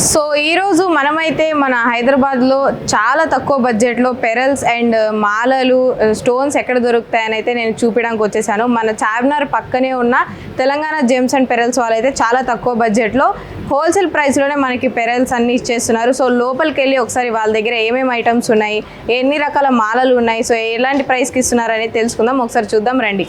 So ఈరోజు మనమైతే మన హైదరాబాద్లో చాలా తక్కువ బడ్జెట్లో పెరల్స్ అండ్ మాలలు స్టోన్స్ ఎక్కడ దొరుకుతాయని అయితే నేను చూపించడానికి వచ్చేసాను. మన చార్మినార్ పక్కనే ఉన్న తెలంగాణ జెమ్స్ అండ్ పెరల్స్ వాళ్ళైతే చాలా తక్కువ బడ్జెట్లో హోల్సేల్ ప్రైస్లోనే మనకి పెరల్స్ అన్ని ఇచ్చేస్తున్నారు. సో లోపలికి వెళ్ళి ఒకసారి వాళ్ళ దగ్గర ఏమేమి ఐటమ్స్ ఉన్నాయి, ఎన్ని రకాల మాలలు ఉన్నాయి, సో ఎలాంటి ప్రైస్కి ఇస్తున్నారు అనేది తెలుసుకుందాం. ఒకసారి చూద్దాం రండి.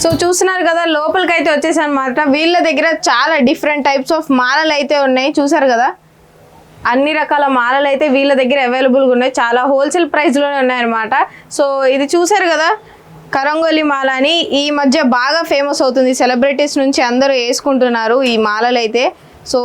సో చూస్తున్నారు కదా, లోపలికి అయితే వచ్చేసాను అనమాట. వీళ్ళ దగ్గర చాలా డిఫరెంట్ టైప్స్ ఆఫ్ మాలలు అయితే ఉన్నాయి. చూసారు కదా, అన్ని రకాల మాలలు అయితే వీళ్ళ దగ్గర అవైలబుల్గా ఉన్నాయి. చాలా హోల్సేల్ ప్రైస్లోనే ఉన్నాయన్నమాట. సో ఇది చూసారు కదా, కరంగోలి మాల అని ఈ మధ్య బాగా ఫేమస్ అవుతుంది. సెలబ్రిటీస్ నుంచి అందరూ వేసుకుంటున్నారు ఈ మాలలు అయితే. సో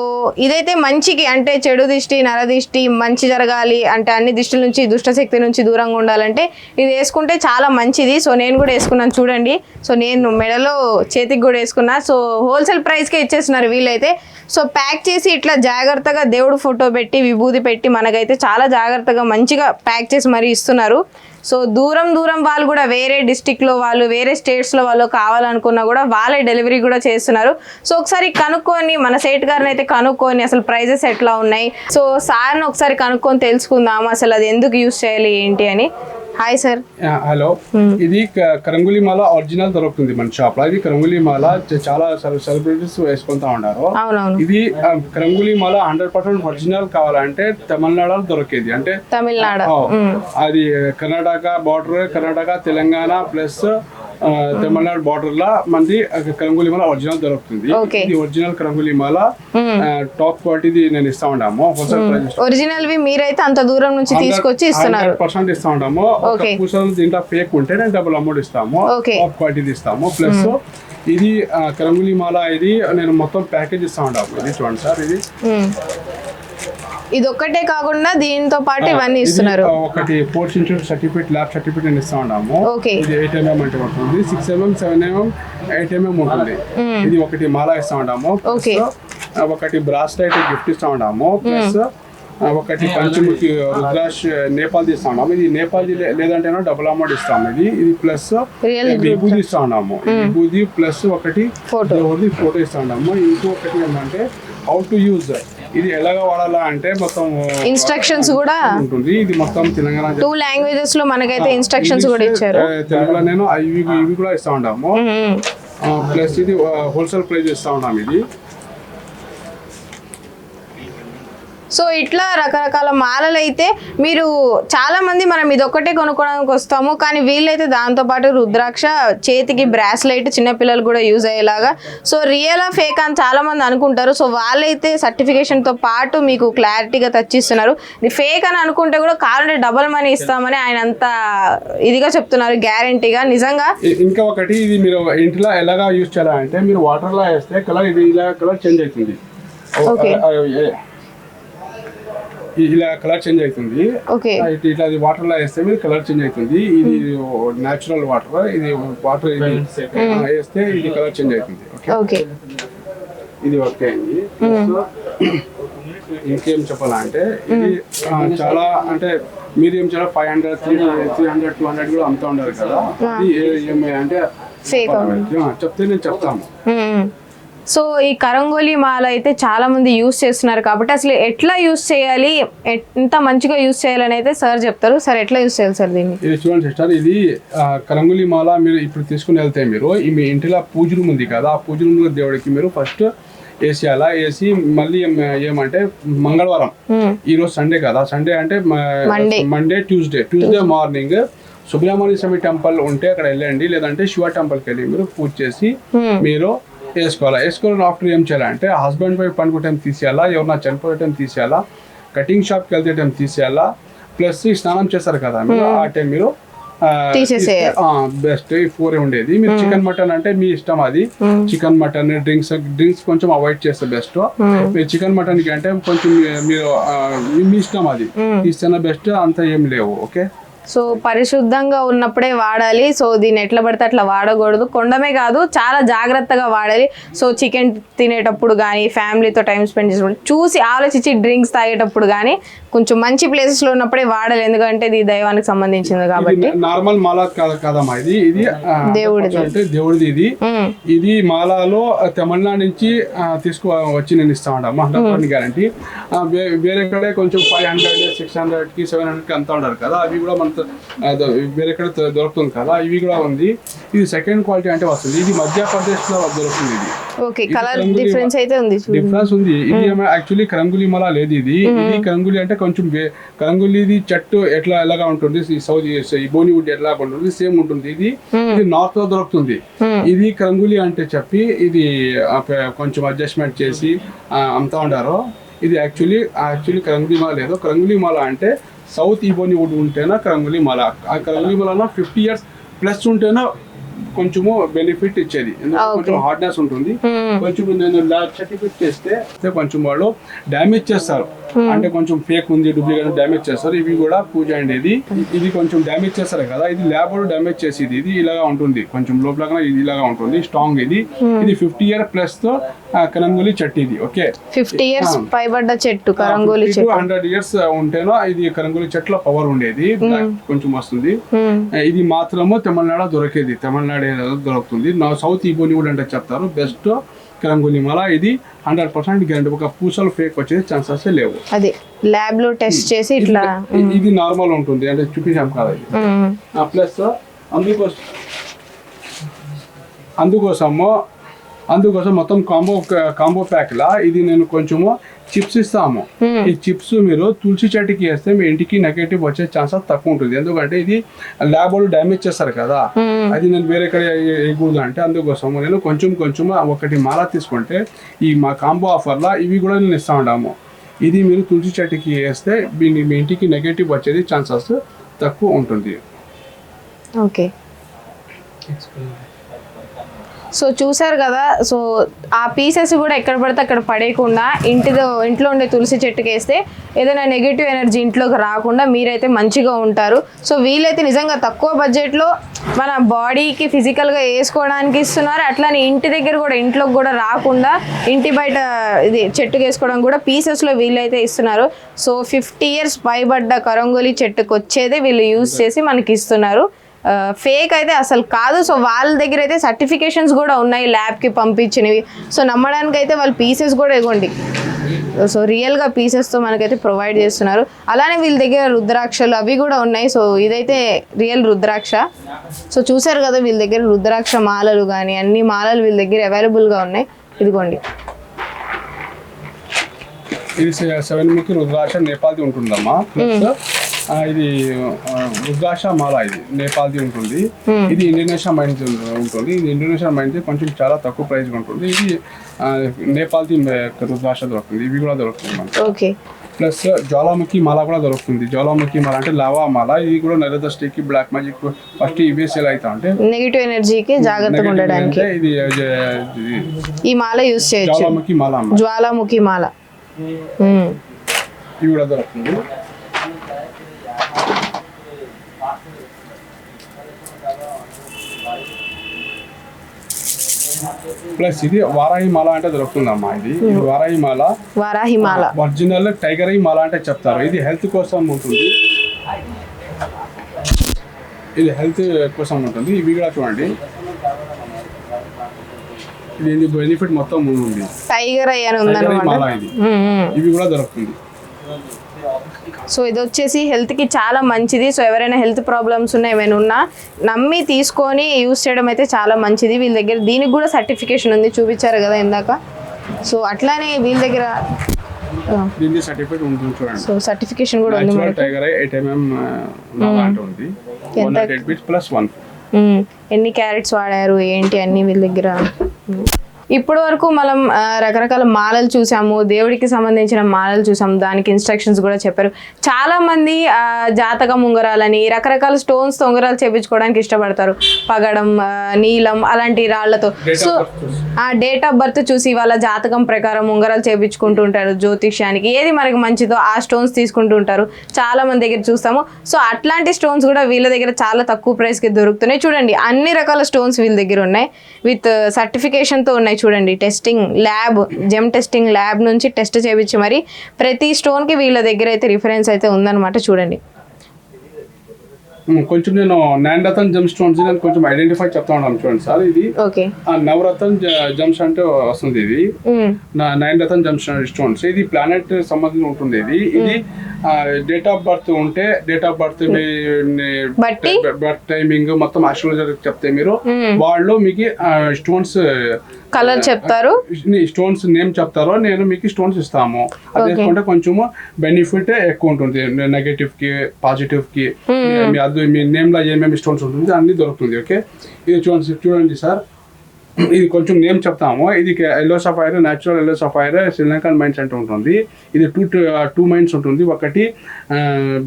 ఇదైతే మంచికి, అంటే చెడు దిష్టి, నరదిష్టి, మంచి జరగాలి అంటే అన్ని దిష్టిల నుంచి, దుష్టశక్తి నుంచి దూరంగా ఉండాలంటే ఇది వేసుకుంటే చాలా మంచిది. సో నేను కూడా వేసుకున్నాను చూడండి. సో నేను మెడలో, చేతికి కూడా వేసుకున్నా. సో హోల్సేల్ ప్రైస్కే ఇచ్చేస్తున్నారు వీళ్ళైతే. సో ప్యాక్ చేసి ఇట్లా జాగ్రత్తగా దేవుడు ఫోటో పెట్టి, విభూది పెట్టి మనకైతే చాలా జాగ్రత్తగా మంచిగా ప్యాక్ చేసి మరీ ఇస్తున్నారు. సో దూరం వాళ్ళు కూడా, వేరే డిస్టిక్లో వాళ్ళు, వేరే స్టేట్స్లో వాళ్ళు కావాలనుకున్నా కూడా వాళ్ళే డెలివరీ కూడా చేస్తున్నారు. సో ఒకసారి కనుక్కొని, మన సేట్ గారిని అయితే కనుక్కొని అసలు ప్రైజెస్ ఎట్లా ఉన్నాయి, సో సార్ని ఒకసారి కనుక్కొని తెలుసుకుందాం అసలు అది ఎందుకు యూజ్ చేయాలి ఏంటి అని. Hi sir. హలో. ఇది కరంగులి మాల ఒరిజినల్ దొరుకుతుంది మన షాప్ లో. ఇది కరంగులి మాల చాలా సెలబ్రిటీస్ వేసుకుంటా ఉన్నారు. ఇది కరంగులి మాల 100% ఒరిజినల్ కావాలంటే తమిళనాడులో దొరికేది. అంటే తమిళనాడు, అది Karnataka border, Karnataka Telangana plus Tamil Nadu border లా మంది కరంగులి మాల ఒరిజినల్ దొరుకుతుంది. ఇది ఒరిజినల్ కరంగులి మాల టాప్ క్వాలిటీ నేను ఇస్తా ఉన్నాము. హోల్సేల్ ప్రైస్ ఒరిజినల్ వి మీరైతే అంత దూరం నుంచి తీసుకొచ్చి ఇస్తున్నారు. 100% ఇస్తా ఉన్నాము. పూసలు దీంట్లో ఫేక్ ఉంటే నేను డబుల్ అమౌంట్ ఇస్తాము. టాప్ క్వాలిటీ ఇస్తాము. ప్లస్ ఇది కరంగులి మాల, ఇది నేను మొత్తం ప్యాకేజ్ ఇస్తా ఉన్నాము. ఇది చూడండి సార్, ఇది ఒక్కటే కాకుండా దీంతో పాటు ఇవన్నీ ఇస్తున్నారు. ఒకటి 4th institute certificate, lab certificate నేను ఇస్తా ఉన్నాము. ఇది 8 mm అంటే ఉంటుంది, 6 mm, 7 mm, 8 mm ఉంటుంది. ఇది ఒకటి మాల ఇస్తా ఉన్నాము. ఒకటి బ్రాస్లైట్ గిఫ్ట్ ఇస్తా ఉన్నాము. ప్లస్ ఒకటి పంచముఖి రుద్రాక్ష నేపాల్ ఇస్తా ఉన్నాము. ఇది నేపాల్ లేదంటే డబుల్ అమౌంట్ ఇస్తాము. ఇది ప్లస్ విభూది ఇస్తా ఉన్నాము. విభూది ప్లస్ ఒకటి ఫోటో ఇస్తా ఉన్నాము. ఇంకొకటి ఏంటంటే హౌ టు యూజ్, ఇది ఎలాగా వాడాలా అంటే మొత్తం ఇన్స్ట్రక్షన్స్ కూడా ఉంటుంది. ఇది మొత్తం తెలంగాణ 2 లాంగ్వేజెస్ లో మనకైతే ఇన్స్ట్రక్షన్స్ కూడా ఇచ్చారు. తెలుగులో నేను ఇవి కూడా ఇస్తా ఉన్నాము. ప్లస్ ఇది హోల్సేల్ ప్రైస్ ఇస్తా ఉన్నాము. ఇది సో ఇట్లా రకరకాల మాలలు అయితే మీరు చాలా మంది మనం ఇది ఒక్కటే కొనుక్కోవడానికి వస్తాము, కానీ వీళ్ళైతే దాంతోపాటు రుద్రాక్ష, చేతికి బ్రాస్లైట్, చిన్నపిల్లలు కూడా యూజ్ అయ్యేలాగా. సో రియల్ ఫేక్ అని చాలా మంది అనుకుంటారు. సో వాళ్ళైతే సర్టిఫికేషన్తో పాటు మీకు క్లారిటీగా తెచ్చిస్తున్నారు. ఇది ఫేక్ అని అనుకుంటే కూడా కావాలంటే డబుల్ మనీ ఇస్తామని ఆయన అంతా ఇదిగా చెప్తున్నారు, గ్యారంటీగా. నిజంగా ఇంకా ఒకటి, ఇది మీరు ఇంట్లో ఎలాగా యూజ్ చేయాలంటే మీరు వాటర్లో వేస్తే కలర్, ఇది ఇలా కలర్ చేంజ్ అవుతుంది. ఇలా కలర్ చేంజ్ అవుతుంది. ఇట్లా వాటర్ లో వేస్తే మీరు కలర్ చేంజ్ అవుతుంది. ఇది న్యాచురల్ వాటర్, ఇది వాటర్ వేస్తే ఇది కలర్ చేంజ్ అవుతుంది. ఇది ఓకే అండి. ఇంకేం చెప్పాలంటే ఇది చాలా, అంటే మీరు ఏం చేయాలి, 500, 300, 200 కూడా అమ్ముతా ఉంటారు కదా. ఇది అంటే చెప్తే నేను చెప్తాము. సో ఈ కరంగోలి మాల అయితే చాలా మంది యూజ్ చేస్తున్నారు కాబట్టి అసలు ఎట్లా యూజ్ చేయాలి, ఎంత మంచిగా యూజ్ చేయాలని అయితే సార్ చెప్తారు. సార్ ఎట్లా యూజ్ చేయాలి సార్ దీన్ని? ఇది చూడండి సిస్టర్, ఇది కరంగోలి మాల మీరు ఇప్పుడు తీసుకుని వెళ్తే, మీరు మీ ఇంటిలో పూజ రూమ్ ఉంది కదా, ఆ పూజ రూమ్ దేవుడికి మీరు ఫస్ట్ వేసేయాలా. వేసి మళ్ళీ ఏమంటే మంగళవారం, ఈరోజు సండే కదా, సండే అంటే మండే, ట్యూస్డే మార్నింగ్ సుబ్రహ్మణ్య స్వామి టెంపుల్ ఉంటే అక్కడ వెళ్ళండి, లేదంటే శివ టెంపుల్కి వెళ్ళి మీరు పూజ చేసి మీరు వేసుకోవాలి. వేసుకోవాలి ఆఫ్టర్ ఏం చేయాలంటే హస్బెండ్ వైఫ్ పనుకునే టైం తీసేయాలా, ఎవరన్నా చనిపోయే టైం తీసేయాలా, కటింగ్ షాప్కి వెళ్తే టైం తీసేయాలా, ప్లస్ స్నానం చేస్తారు కదా మీరు, ఆ టైం మీరు బెస్ట్. 4 ఉండేది. మీరు చికెన్ మటన్ అంటే మీ ఇష్టం, అది చికెన్ మటన్, డ్రింక్స్ కొంచెం అవాయిడ్ చేస్తే బెస్ట్. మీరు చికెన్ మటన్ కి అంటే కొంచెం మీరు మీ ఇష్టం, అది ఇస్తేనే బెస్ట్, అంత ఏం లేవు. ఓకే, సో పరిశుద్ధంగా ఉన్నప్పుడే వాడాలి. సో దీన్ని ఎట్లా పడితే అట్లా వాడకూడదు. కొండమే కాదు, చాలా జాగ్రత్తగా వాడాలి. సో చికెన్ తినేటప్పుడు కానీ, ఫ్యామిలీతో టైం స్పెండ్ చేసినప్పుడు చూసి ఆలోచించి డ్రింక్స్ తాగేటప్పుడు కానీ కొంచెం మంచి ప్లేసెస్లో ఉన్నప్పుడే వాడాలి. ఎందుకంటే ఇది దైవానికి సంబంధించింది కాబట్టి. నార్మల్ మాల కాదమ్మా, ఇది దేవుడిది. అంటే దేవుడిది ఇది మాలలో తమిళనాడు నుంచి వచ్చి నేను ఇస్తా ఉంటాము 100% గ్యారంటీ. వేరే కడే కొంచెం 500, 600కి 700కి అంతా ఉంటారు కదా, అవి కూడా మన వేరే కಡೆ దొరుకుతుంది కదా, ఇవి కూడా ఉంది. ఇది సెకండ్ క్వాలిటీ అంటే వస్తుంది. ఇది మధ్యప్రదేశ్ లో దొరుకుతుంది. ఇది ఓకే, కలర్ డిఫరెన్స్ అయితే ఉంది, డిఫరెన్స్ ఉంది. ఇది యాక్చువల్లీ కరంగులి మాల లేదు. ఇది కరంగులి అంటే కొంచెం కరంగులిది చెట్టు ఎలాగా ఉంటుంది, ఈ బోనివుడ్ ఎట్లా ఉంటుంది సేమ్ ఉంటుంది. ఇది నార్త్ లో దొరుకుతుంది. ఇది కరంగులి అంటే చెప్పి ఇది కొంచెం అడ్జస్ట్మెంట్ చేసి అమ్ముతా ఉంటారు. ఇది యాక్చువల్లీ కరంగులి మాల లేదు. కరంగులి మాల అంటే సౌత్ ఈబోనివుడ్ ఉంటేనా కరంగులి మాల. ఆ కరంగులి మాల 50 years ప్లస్ ఉంటేనా కొంచెము బెనిఫిట్ ఇచ్చేది. ఎందుకంటే కొంచెం హార్డ్నెస్ ఉంటుంది. కొంచెం నేను సర్టిఫికేట్ చేస్తే కొంచెం వాళ్ళు డ్యామేజ్ చేస్తారు. అంటే కొంచెం ఫేక్ ఉంది, డూప్లికేట్ డ్యామేజ్ చేస్తారు. ఇవి కూడా పూజ అండి. ఇది కొంచెం డ్యామేజ్ చేస్తారు కదా, ఇది ల్యాబ్ డ్యామేజ్ చేసేది. ఇది ఇలాగా ఉంటుంది, కొంచెం లోపల ఇది ఇలాగా ఉంటుంది, స్ట్రాంగ్. ఇది 50 years ప్లస్ తో కరంగులి చెట్టు. ఇది ఓకే, 50 years పైబడ్డ చెట్టు కరంగులి చెట్టు. 100 years ఉంటేనో ఇది కరంగులి చెట్ల పవర్ ఉండేది, కొంచెం వస్తుంది. ఇది మాత్రము తమిళనాడు దొరికేది, తమిళనాడు దొరుకుతుంది. సౌత్ ఈబోనివుడ్ అంటే చెప్తారు బెస్ట్ కరంగులి మాల. ఇది 100% గ్యారెంటీ. ఒక పూసలు ఫేక్ వచ్చే ఛాన్సెస్ లేవు. అదే ల్యాబ్ లో టెస్ట్ చేసి ఇట్లా. ఇది నార్మల్ ఉంటుంది అంటే చూపించాం కదా. ప్లస్ అందుకోసం మొత్తం కాంబో ప్యాక్ లా ఇది నేను కొంచెము చిప్స్ ఇస్తాము. ఈ చిప్స్ మీరు తులసి చెట్టుకి వేస్తే మీ ఇంటికి నెగటివ్ వచ్చే ఛాన్సెస్ తక్కువ ఉంటుంది. ఎందుకంటే ఇది ల్యాబ్ వాళ్ళు డ్యామేజ్ చేస్తారు కదా, అది నేను వేరే కಡೆ వేయకూడదు అంటే అందుకోసం నేను కొంచెం ఒకటి మాల తీసుకుంటే ఈ మా కాంబో ఆఫర్లా ఇవి కూడా నేను ఇస్తా ఉంటాము. ఇది మీరు తులసి చెట్టుకి వేస్తే మీ ఇంటికి నెగటివ్ వచ్చేది ఛాన్సెస్ తక్కువ ఉంటుంది. ఓకే, సో చూసారు కదా. సో ఆ పీసెస్ కూడా ఎక్కడ పడితే అక్కడ పడేయకుండా ఇంట్లో ఉండే తులసి చెట్టుకి వేస్తే ఏదైనా నెగిటివ్ ఎనర్జీ ఇంట్లోకి రాకుండా మీరైతే మంచిగా ఉంటారు. సో వీళ్ళైతే నిజంగా తక్కువ బడ్జెట్లో మన బాడీకి ఫిజికల్గా వేసుకోవడానికి ఇస్తున్నారు. అట్లానే ఇంటి దగ్గర కూడా ఇంట్లోకి కూడా రాకుండా ఇంటి బయట ఇది చెట్టుకు వేసుకోవడానికి కూడా పీసెస్లో వీళ్ళైతే ఇస్తున్నారు. సో 50 years పైబడ్డ కరంగోలి చెట్టుకు వచ్చేదే వీళ్ళు యూజ్ చేసి మనకి ఇస్తున్నారు. ఫేక్ అయితే అసలు కాదు. సో వాళ్ళ దగ్గర అయితే సర్టిఫికేషన్స్ కూడా ఉన్నాయి ల్యాబ్కి పంపించినవి. సో నమ్మడానికి అయితే వాళ్ళు పీసెస్ కూడా ఇవ్వండి. సో రియల్గా పీసెస్తో మనకైతే ప్రొవైడ్ చేస్తున్నారు. అలానే వీళ్ళ దగ్గర రుద్రాక్షలు అవి కూడా ఉన్నాయి. సో ఇదైతే రియల్ రుద్రాక్ష. సో చూసారు కదా, వీళ్ళ దగ్గర రుద్రాక్ష మాలలు కానీ అన్ని మాలలు వీళ్ళ దగ్గర అవైలబుల్గా ఉన్నాయి. ఇదిగోండి, ఇది 7 రుద్రాక్ష నేపాల్ది ఉంటుందమ్మా. ఇది రుద్రాక్ష మాల, ఇది నేపాల్ది ఉంటుంది. ఇది ఇండోనేషియా మైన్స్ ఉంటుంది. ఇది ఇండోనేషియా మైన్స్ కొంచెం చాలా తక్కువ ప్రైస్ ఉంటుంది. ఇది నేపాల్ది రుద్రాక్ష దొరుకుతుంది. ఇవి కూడా దొరుకుతుంది మనకి. ప్లస్ జ్వాలాముఖి మాల కూడా దొరుకుతుంది. జ్వాలాముఖి మాల అంటే లావా మాల. ఇది కూడా నరదృష్టికి, బ్లాక్ మ్యాజిక్ ఫస్ట్ ఇవే సేల్ అవుతా అంటే నెగిటివ్ ఎనర్జీకి జాగ్రత్తగా ఉండడానికి ఇది ఈ మాల యూజ్ చేయొచ్చు. జ్వాలాముఖి మాల, జ్వాలాముఖి మాల ఇవి కూడా దొరుకుతుంది. ప్లస్ ఇది వారాహి మాల అంటే దొరుకుతుందమ్మా. ఇది వారాహి మాల ఒరిజినల్ టైగర్ మాల అంటే చెప్తారు. ఇది హెల్త్ కోసం ఉంటుంది. ఇవి కూడా చూడండి, ఇది బెనిఫిట్ మొత్తం ఉంది. టైగర్ మాల ఇది. ఇవి కూడా దొరుకుతుంది. సో ఇది వచ్చేసి హెల్త్కి చాలా మంచిది. సో ఎవరైనా హెల్త్ ప్రాబ్లమ్స్ ఉన్నా ఏమైనా ఉన్నా నమ్మి తీసుకొని యూజ్ చేయడం అయితే చాలా మంచిది. వీళ్ళ దగ్గర దీనికి కూడా సర్టిఫికేషన్ ఉంది, చూపించారు కదా ఇందాక. సో అట్లానే వీళ్ళ దగ్గర సర్టిఫికేట్ ఉంటుంది చూడండి. సో సర్టిఫికేషన్ కూడా ఉంది. టైగర్ 8 mm ఉంది. 108 bits +1. ఎన్ని క్యారెట్స్ వాడారు ఏంటి అన్ని వీళ్ళ దగ్గర. ఇప్పటి వరకు మనం రకరకాల మాలలు చూసాము, దేవుడికి సంబంధించిన మాలలు చూసాము, దానికి ఇన్స్ట్రక్షన్స్ కూడా చెప్పారు. చాలా మంది జాతకం ఉంగరాలని రకరకాల స్టోన్స్ తో ఉంగరాలు చేపించుకోవడానికి ఇష్టపడతారు, పగడం, నీలం అలాంటి రాళ్లతో. సో ఆ డేట్ ఆఫ్ బర్త్ చూసి వాళ్ళ జాతకం ప్రకారం ఉంగరాలు చేపించుకుంటూ ఉంటారు. జ్యోతిష్యానికి ఏది మనకి మంచిదో ఆ స్టోన్స్ తీసుకుంటూ ఉంటారు, చాలా మంది దగ్గర చూస్తాము. సో అట్లాంటి స్టోన్స్ కూడా వీళ్ళ దగ్గర చాలా తక్కువ ప్రైస్ కి దొరుకుతున్నాయి. చూడండి అన్ని రకాల స్టోన్స్ వీళ్ళ దగ్గర ఉన్నాయి, విత్ సర్టిఫికేషన్ తో ఉన్నాయి. చూడండి testing lab, gem testing lab నుంచి టెస్ట్ చేయించి మరి ప్రతి స్టోన్ కి వీళ్ళ దగ్గర అయితే రిఫరెన్స్ అయితే ఉందన్నమాట. చూడండి కొంచెం నేను నైన్ జమ్ స్టోన్స్ నేను కొంచెం ఐడెంటిఫై చెప్తా ఉన్నాను చూడండి సార్. ఇది ఓకే నవరత్న జమ్స్ అంటే వస్తుంది. ఇది 9 రత్న జమ్ స్టోన్స్. ఇది ప్లానెట్ సంబంధించి ఉంటుంది. ఇది డేట్ ఆఫ్ బర్త్ ఉంటే date of birth birth timing మొత్తం ఆస్ట్రాలజర్ చెప్తే మీరు వాళ్ళు మీకు స్టోన్స్ కలర్ చెప్తారు, స్టోన్స్ నేమ్ చెప్తారో నేను మీకు స్టోన్స్ ఇస్తాము. అది వేసుకుంటే కొంచెము బెనిఫిట్ ఎక్కువ ఉంటుంది. నెగటివ్ కి పాజిటివ్ కి మీ నేమ్ లో ఏమేమి స్టోన్స్ ఉంటుంది అన్ని దొరుకుతుంది. ఓకే ఇది చూడండి సార్, ఇది కొంచెం నేమ్ చెప్తాము. ఇది yellow sapphire, natural yellow sapphire, Sri Lankan mines అంటే ఉంటుంది. ఇది టూ మైన్స్ ఉంటుంది, ఒకటి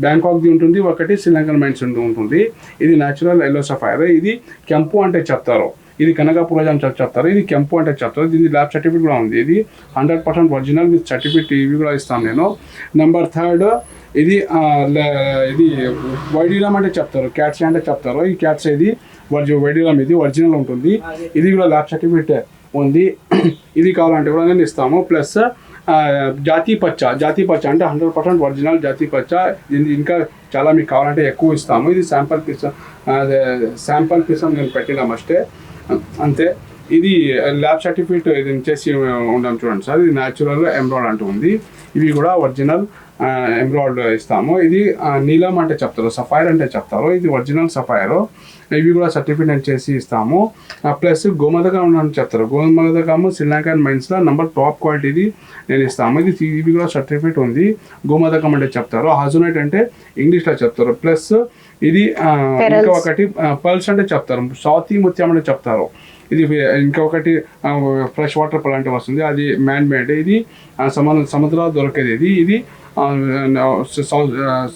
బ్యాంకాక్ది ఉంటుంది, ఒకటి శ్రీలంకన్ మైన్స్ ఉంటుంది. ఇది న్యాచురల్ ఎల్లో సఫైర్. ఇది కెంపు అంటే చెప్తారు, ఇది కనకాపురం అని చెప్తారు, ఇది కెంపు అంటే చెప్తారు. దీని ల్యాబ్ సర్టిఫికేట్ కూడా ఉంది. ఇది 100% ఒరిజినల్ విత్ సర్టిఫికేట్, ఇవి కూడా ఇస్తాను నేను. నెంబర్ 3 ఇది వైడీరామ్ అంటే చెప్తారు, క్యాట్స్ అంటే చెప్తారు. ఈ క్యాట్స్ ఇది వైడీరామ్, ఇది ఒరిజినల్ ఉంటుంది. ఇది కూడా ల్యాబ్ సర్టిఫికేట్ ఉంది. ఇది కావాలంటే కూడా నేను ఇస్తాము. ప్లస్ జాతీ పచ్చ అంటే 100% ఒరిజినల్ జాతీ పచ్చ. ఇంకా చాలా మీకు కావాలంటే ఎక్కువ ఇస్తాము. ఇది శాంపుల్ పీస్ నేను పెట్టినాం అష్టే అంతే. ఇది ల్యాబ్ సర్టిఫికేట్ ఇది చేసి ఉండాం చూడండి సార్. ఇది న్యాచురల్ ఎమ్రాయిడ్ అంటూ ఉంది. ఇవి కూడా ఒరిజినల్ ఎమ్రాయిడ్ ఇస్తాము. ఇది నీలం అంటే చెప్తారు, సఫైర్ అంటే చెప్తారు, ఇది ఒరిజినల్ సఫైర్. ఇవి కూడా సర్టిఫికేట్ చేసి ఇస్తాము. ప్లస్ గోమదకం అని చెప్తారు, గోమదకము శ్రీలంకన్ మైన్స్లో నంబర్ టాప్ క్వాలిటీది నేను ఇస్తాము. ఇవి కూడా సర్టిఫికేట్ ఉంది. గోమదకం అంటే చెప్తారు, హాజునైట్ అంటే ఇంగ్లీష్లో చెప్తారు. ప్లస్ ఇది ఇంకా ఒకటి పల్స్ అంటే చెప్తారు, స్వాతి ముత్యం అంటే చెప్తారు. ఇది ఇంకొకటి ఫ్రెష్ వాటర్ ప్లాంట్ వస్తుంది, అది మ్యాన్ మేడ్. ఇది సముద్రాలు దొరికేది. ఇది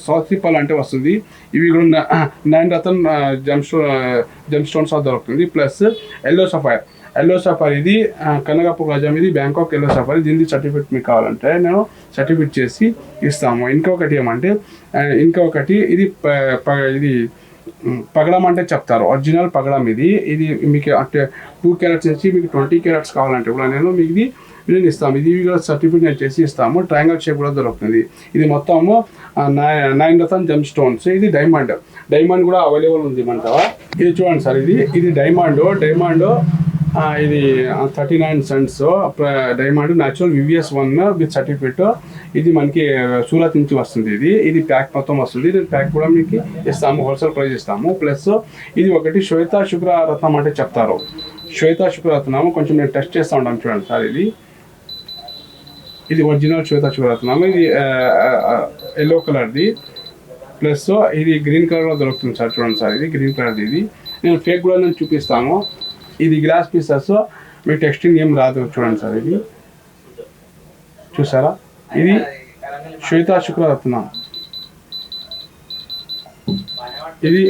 సౌత్ పల్ అంటే వస్తుంది. ఇవి కూడా 9 రత్న జమ్ స్టోన్స్ దొరుకుతుంది. ప్లస్ ఎల్లో సఫైర్ ఇది కనకాపురం గజం, ఇది బ్యాంకాక్ ఎల్లో సఫైర్. దీనికి సర్టిఫికేట్ మీకు కావాలంటే నేను సర్టిఫికేట్ చేసి ఇస్తాము. ఇంకొకటి ఏమంటే ఇది పగడం అంటే చెప్తారు, ఒరిజినల్ పగడం. ఇది మీకు అంటే 2 క్యారెట్స్ నుంచి మీకు 20 క్యారెట్స్ కావాలంటే కూడా నేను మీకు నేను ఇస్తాము. ఇది కూడా సర్టిఫికేట్ చేసి ఇస్తాము. ట్రయాంగిల్ షేప్ కూడా దొరుకుతుంది. ఇది మొత్తము 9 రత్న జమ్ స్టోన్స్. ఇది డైమండ్ కూడా అవైలబుల్ ఉంది మన దగ్గర. ఇది చూడండి సార్, ఇది డైమండ్ ఇది 39 cents diamond natural VVS1 with certificate. ఇది మనకి సూరత్ నుంచి వస్తుంది. ఇది ప్యాక్ మొత్తం వస్తుంది. ఇది ప్యాక్ కూడా మీకు ఇస్తాము, హోల్సేల్ ప్రైస్ ఇస్తాము. ప్లస్ ఇది ఒకటి శ్వేత శుక్రరత్నం అంటే చెప్తారు, శ్వేత శుక్రరత్నం. కొంచెం నేను టెస్ట్ చేస్తూ ఉంటాను చూడండి సార్. ఇది ఒరిజినల్ శ్వేత శుక్రరత్నం. ఇది ఎల్లో కలర్ది. ప్లస్ ఇది గ్రీన్ కలర్లో దొరుకుతుంది సార్. చూడండి సార్, ఇది గ్రీన్ కలర్ది. ఇది నేను ఫేక్ కూడా నేను చూపిస్తాను. ఇది గ్లాస్ పీసెస్, మీకు టెక్స్టింగ్ ఏం రాదు. చూడండి సార్, ఇది చూసారా, ఇది శ్వేత శుక్రరత్నం. ఇది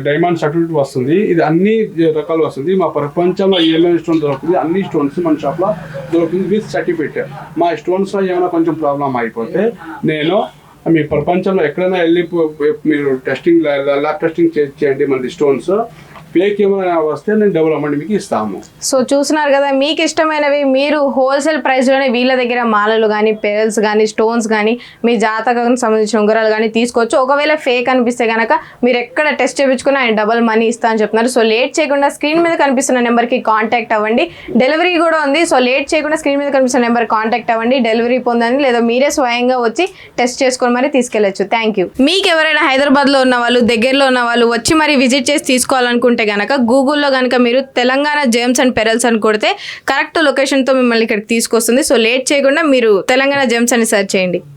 డైమండ్ సర్టిఫికేట్ వస్తుంది. ఇది అన్ని రకాలు వస్తుంది. మా ప్రపంచంలో ఏమేమి స్టోన్ దొరుకుతుంది అన్ని స్టోన్స్ మన షాప్లో దొరుకుతుంది విత్ సర్టిఫికేట్. మా స్టోన్స్లో ఏమైనా కొంచెం ప్రాబ్లం అయిపోతే నేను మీ ప్రపంచంలో ఎక్కడైనా వెళ్ళి మీరు ల్యాబ్ టెస్టింగ్ చేయండి. మన స్టోన్స్ ఫేక్ ఏమైనా వస్తే నేను డబుల్ అమౌంట్ మీకు ఇస్తాము. సో చూస్తున్నారు కదా, మీకు ఇష్టమైనవి మీరు హోల్సేల్ ప్రైస్లోనే వీళ్ళ దగ్గర మాలలు కానీ, పెరల్స్ కానీ, స్టోన్స్ కానీ, మీ జాతకానికి సంబంధించిన ఉంగరాలు కానీ తీసుకోవచ్చు. ఒకవేళ ఫేక్ అనిపిస్తే కనుక మీరు ఎక్కడ టెస్ట్ చేయించుకుని ఆయన డబుల్ మనీ ఇస్తా అని చెప్తున్నారు. సో లేట్ చేయకుండా స్క్రీన్ మీద కనిపిస్తున్న నెంబర్కి కాంటాక్ట్ అవ్వండి. డెలివరీ కూడా ఉంది. సో లేట్ చేయకుండా స్క్రీన్ మీద కనిపిస్తున్న నెంబర్ కాంటాక్ట్ అవ్వండి, డెలివరీ పొందండి, లేదా మీరే స్వయంగా వచ్చి టెస్ట్ చేసుకొని మరి తీసుకెళ్ళచ్చు. Thank you. మీకు ఎవరైనా హైదరాబాద్లో ఉన్న వాళ్ళు, దగ్గరలో ఉన్న వాళ్ళు వచ్చి మరి విజిట్ చేసి తీసుకోవాలనుకుంటే గనక గూగుల్లో కనుక మీరు తెలంగాణ జెమ్స్ అండ్ పెరల్స్ అని కొడితే కరెక్ట్ లొకేషన్తో మిమ్మల్ని ఇక్కడికి తీసుకొస్తుంది. సో లేట్ చేయకుండా మీరు తెలంగాణ జెమ్స్ అని సెర్చ్ చేయండి.